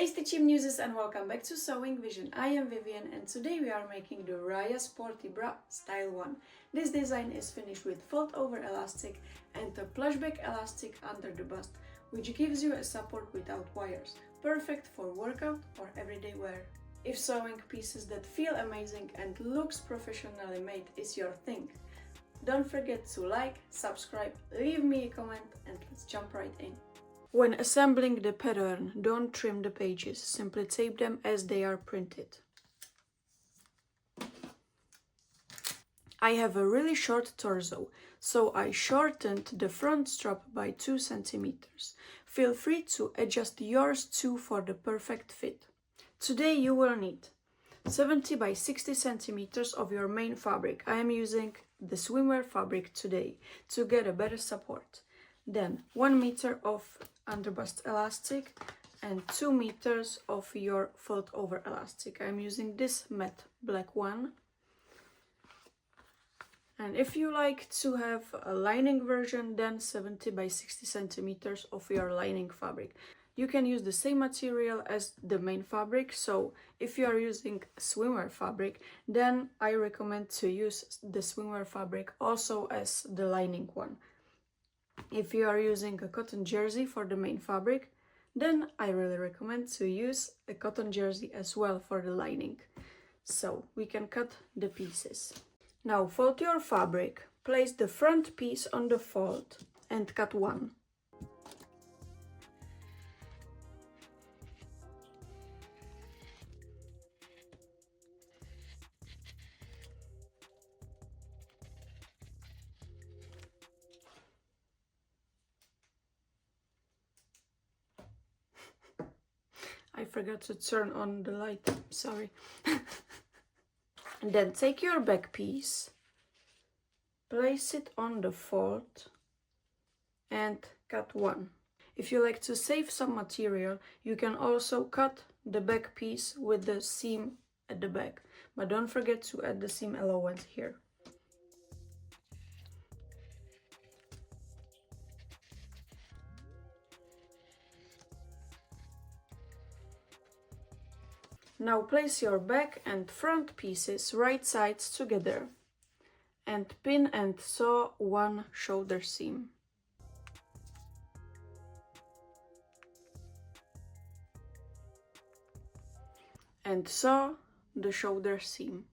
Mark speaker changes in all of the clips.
Speaker 1: Hey Stitching Muses and welcome back to Sewing Vision. I am Vivian and today we are making the RAYA Sporty Bra Style 1. This design is finished with fold over elastic and a plush back elastic under the bust, which gives you a support without wires, perfect for workout or everyday wear. If sewing pieces that feel amazing and looks professionally made is your thing, don't forget to like, subscribe, leave me a comment and let's jump right in. When assembling the pattern, don't trim the pages, simply tape them as they are printed. I have a really short torso, so I shortened the front strap by 2 centimeters. Feel free to adjust yours too for the perfect fit. Today you will need 70 by 60 centimeters of your main fabric. I am using the swimwear fabric today to get a better support. Then 1 meter of underbust elastic and 2 meters of your fold over elastic. I'm using this matte black one. And if you like to have a lining version, then 70 by 60 centimeters of your lining fabric. You can use the same material as the main fabric, so if you are using swimwear fabric, then I recommend to use the swimwear fabric also as the lining one. If you are using a cotton jersey for the main fabric, then I really recommend to use a cotton jersey as well for the lining. So we can cut the pieces. Now fold your fabric, place the front piece on the fold and cut one. I forgot to turn on the light, sorry. And then take your back piece, place it on the fold and cut one. If you like to save some material, you can also cut the back piece with the seam at the back, but don't forget to add the seam allowance here. Now place your back and front pieces right sides together and pin and sew one shoulder seam. And sew the shoulder seam.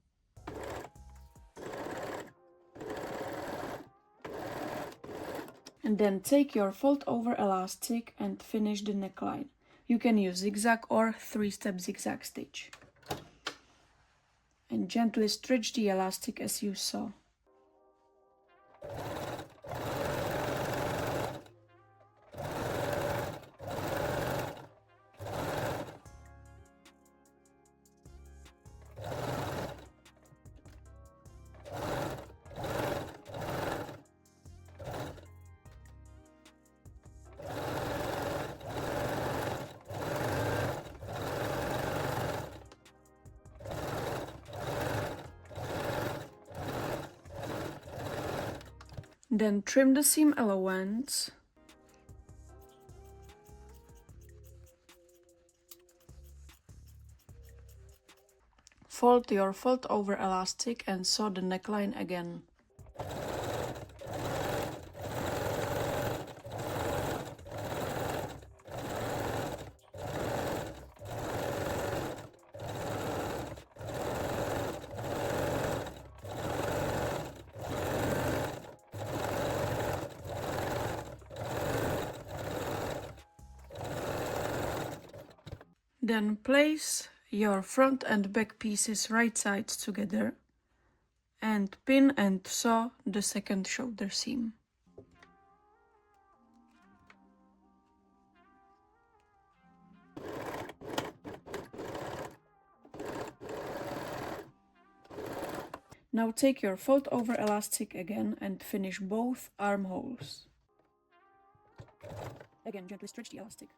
Speaker 1: And then take your fold over elastic and finish the neckline. You can use zigzag or 3-step zigzag stitch. And gently stretch the elastic as you sew. Then trim the seam allowance. Fold your fold over elastic and sew the neckline again. Then place your front and back pieces right sides together and pin and sew the second shoulder seam. Now take your fold over elastic again and finish both armholes. Again, gently stretch the elastic.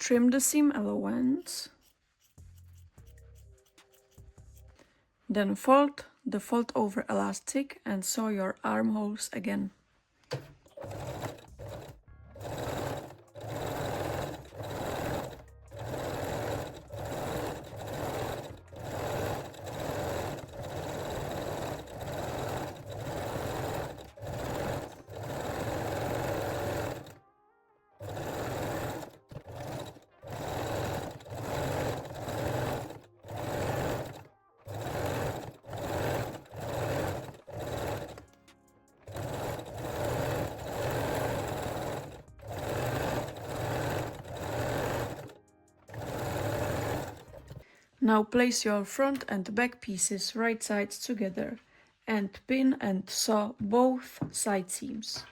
Speaker 1: Trim the seam allowance. Then fold the fold over elastic and sew your armholes again. Now place your front and back pieces right sides together and pin and sew both side seams.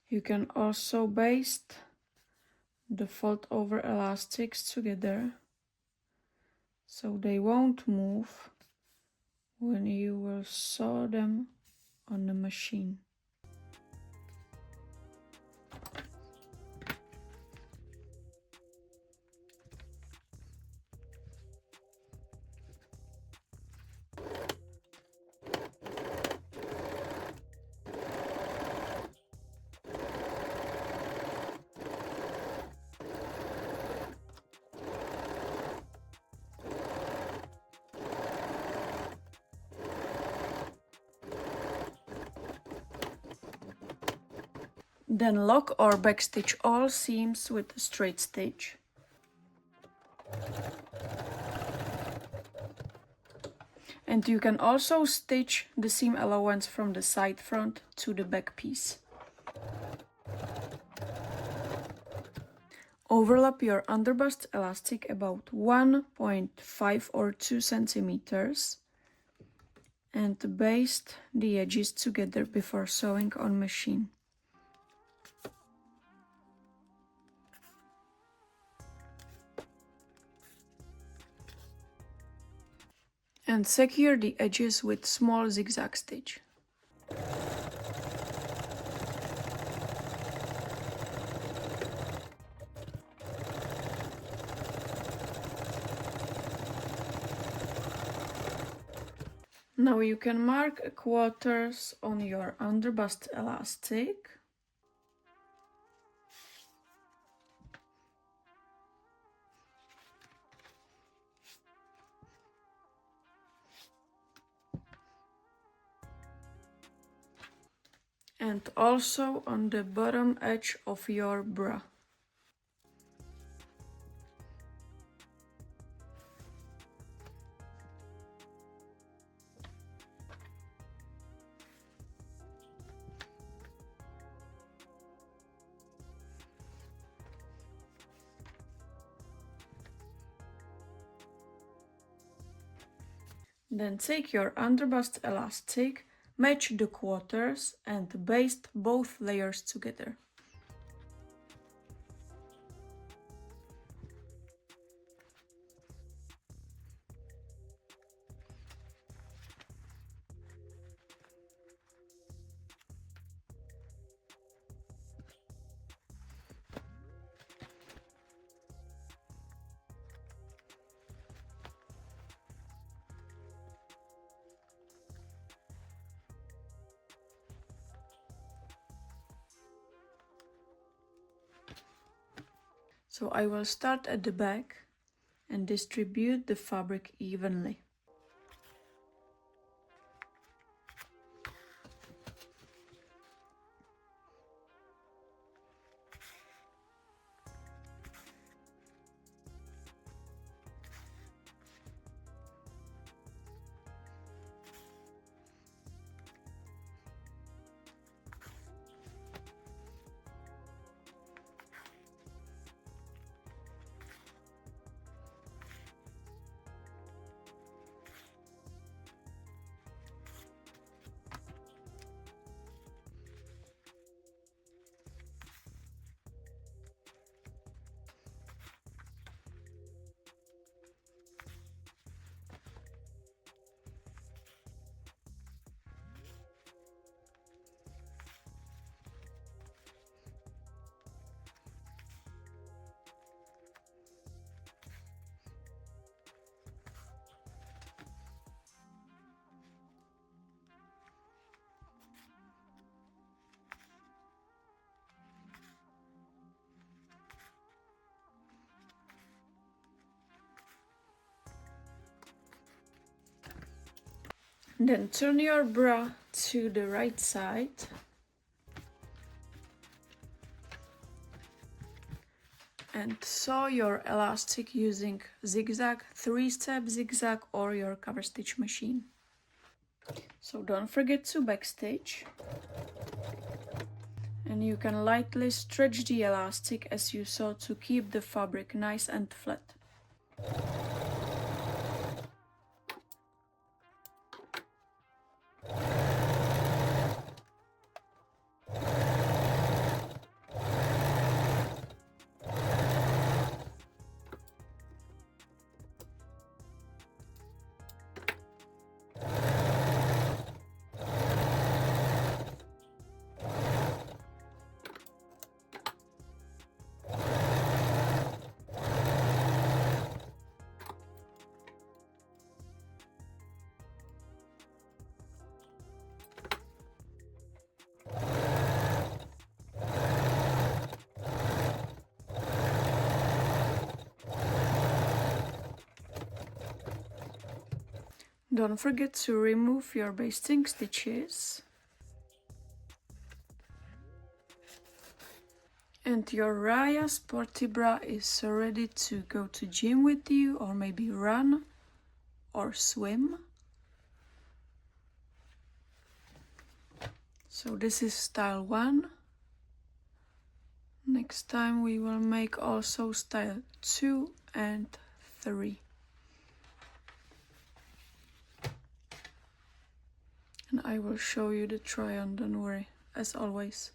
Speaker 1: You can also baste the fold over elastics together so they won't move when you will sew them on the machine. Then lock or backstitch all seams with a straight stitch. And you can also stitch the seam allowance from the side front to the back piece. Overlap your underbust elastic about 1.5 or 2 centimeters and baste the edges together before sewing on machine. And secure the edges with small zigzag stitch. Now you can mark quarters on your underbust elastic. And also on the bottom edge of your bra. Then take your underbust elastic, match the quarters and baste both layers together. So I will start at the back and distribute the fabric evenly. Then turn your bra to the right side. And sew your elastic using zigzag, 3-step zigzag or your cover stitch machine. So don't forget to backstitch. And you can lightly stretch the elastic as you sew to keep the fabric nice and flat. Don't forget to remove your basting stitches. And your RAYA Sporty Bra is ready to go to gym with you, or maybe run or swim. So this is style 1. Next time we will make also style 2 and 3. And I will show you the try on, don't worry, as always.